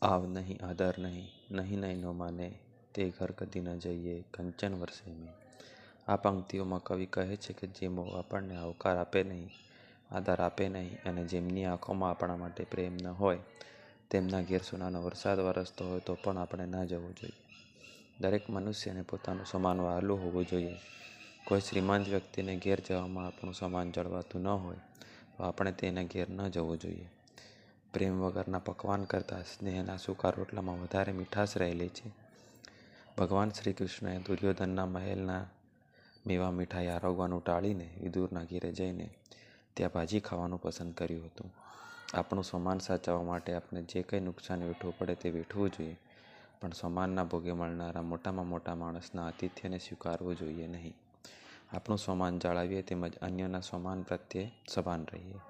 આવ નહીં આદર નહીં, નહીં નહીં નો માને, તે ઘર કદી ન જઈએ કંચન વરસે મેં. આ પંક્તિઓમાં કવિ કહે છે કે જેમો આપણને આવકાર આપે નહીં, આદર આપે નહીં અને જેમની આંખોમાં આપણા માટે પ્રેમ ન હોય, તેમના ઘેર સોનાનો વરસાદ વરસતો હોય તો પણ આપણે ના જવું જોઈએ. દરેક મનુષ્યને પોતાનું સમાન વહાલું હોવું જોઈએ. કોઈ શ્રીમંત વ્યક્તિને ઘેર જવામાં આપણું સમાન જળવાતું ન હોય તો આપણે તેને ઘેર ન જવું જોઈએ. પ્રેમ વગરના પકવાન કરતાં સ્નેહના સૂકા રોટલામાં વધારે મીઠાશ રહેલી છે. ભગવાન શ્રી કૃષ્ણએ દુર્યોધનના મહેલના મેવા મીઠાઈ આરોગવાનું ટાળીને વિદુરના ઘેરે જઈને ત્યાં ભાજી ખાવાનું પસંદ કર્યું હતું. આપણું સમાન સાચવવા માટે આપણે જે કંઈ નુકસાન વેઠવું પડે તે વેઠવું જોઈએ, પણ સમાનના ભોગે મળનારા મોટામાં મોટા માણસના આતિથ્યને સ્વીકારવું જોઈએ નહીં. આપણું સમાન જાળવીએ તેમજ અન્યોના સમાન પ્રત્યે સભાન રહીએ.